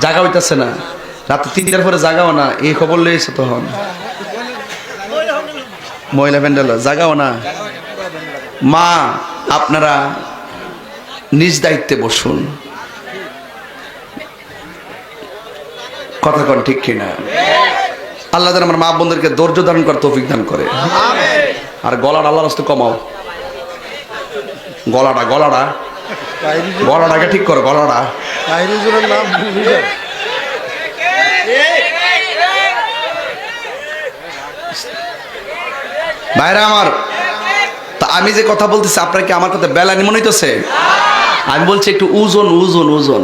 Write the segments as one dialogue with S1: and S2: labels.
S1: জাগা হইতেছে না, রাতে 3টার পরে জাগাও না, এই খবর লইছে তখন মহিলা প্যান্ডেল জাগাও না। মা আপনারা নিজ দায়িত্বে বসুন, কথা কন ঠিক কিনা? আল্লাহ যেন আমার মা বোনদেরকে ধৈর্য ধারণ করার তৌফিক দান করে। আর গলাটা আল্লাহর রাস্তায় কমাও, গলাটাকে ঠিক করো, গলাটা। ভাইরা আমার, তা আমি যে কথা বলতেছি আপনার কি আমার কথা বেলা মনে হইতেছে? আমি বলছি একটু ওজন ওজন ওজন,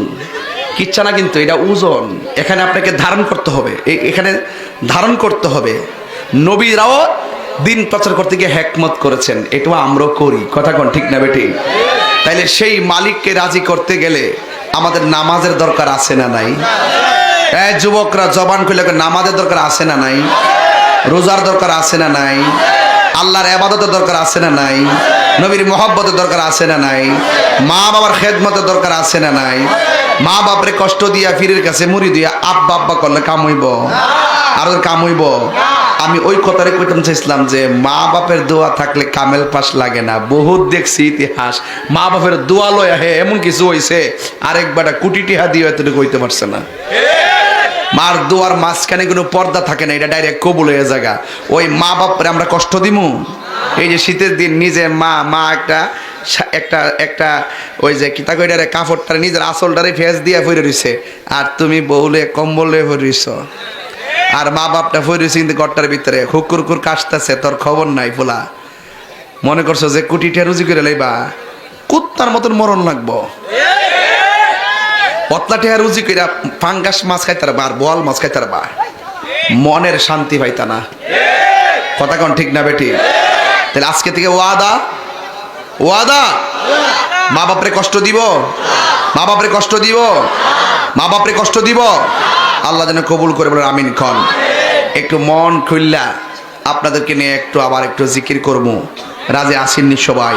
S1: কিচ্ছা না কিন্তু এটা ওজন। এখানে আপনাকে ধারণ করতে হবে, এখানে ধারণ করতে হবে। নবীরাও দিন প্রচার করতে গিয়ে হিকমত করেছেন, এটাও আমরাও করি, কথা কোন ঠিক না বেটি? তাইলে সেই মালিককে রাজি করতে গেলে আমাদের নামাজের দরকার আছে না নাই? যুবকরা জবান খুলে নামাজের দরকার আছে না নাই? রোজার দরকার আছে না নাই? আল্লাহর ইবাদতের দরকার আছে না নাই? নবীর মহব্বতের দরকার আছে না নাই? মা বাবার খেদমতের দরকার আছে না নাই? মা বাপরে কষ্ট দিয়া ফিরের কাছে মুড়ি দিয়া আব্বা আব্বা করলে কামইব আর কামইব? আমি ওই কথারে কইতাম চাইছিলাম যে মা বাপের দোয়া থাকলে কামেল পাস লাগে না। বহুত দেখছি ইতিহাস, মা বাপের দোয়া লয় হে এমন কিছু হইছে আরেকবারটা কোটি টিহা দিয়ে এতটুকু হইতে পারছে না। মার দোয়ার মাঝখানে কোনো পর্দা থাকে না, এটা ডাইরেক্ট কবুল হয়ে জায়গা। ওই মা বাপরে আমরা কষ্ট দিমু? এই যে শীতের দিন নিজে মা একটা একটা একটা ওই যে কিতা কইটারে কাপড়টারে নিজের আসলটারে ফেস দিয়া ফিরে রইছে, আর তুমি বউলে কম্বলে ফিরে রইছ, আর মা বাপটা ফিরে রইছে কিন্তু ঘরটার ভিতরে হুকুর কাশতেছে, তোর খবর নাই। পোলা মনে করছো যে কোটিটা রুজি করে লইবা, কুত্তার মতন মরণ লাগবো। পতলাটে রুজি কইরা ফাঙ্গাস মাছ খাইতে পারবা আর বোয়াল মাছ খাইতে পারবা, মনের শান্তি পাইতা না। কথা কোন ঠিক না বেটি? তাহলে আজকে থেকে ওয়াদা ওয়াদা, মা বাপরে কষ্ট দিব, মা বাপরে কষ্ট দিব, মা বাপরে কষ্ট দিব। আল্লাহ যেন কবুল করে বলেন আমিন খন। একটু মন খুললা আপনাদেরকে নিয়ে একটু আবার একটু জিকির করবো, রাজে আসেননি সবাই?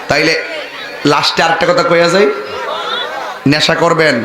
S1: তাইলে লাস্টে আরেকটা কথা কইয়া যায়, নেশা করবেন?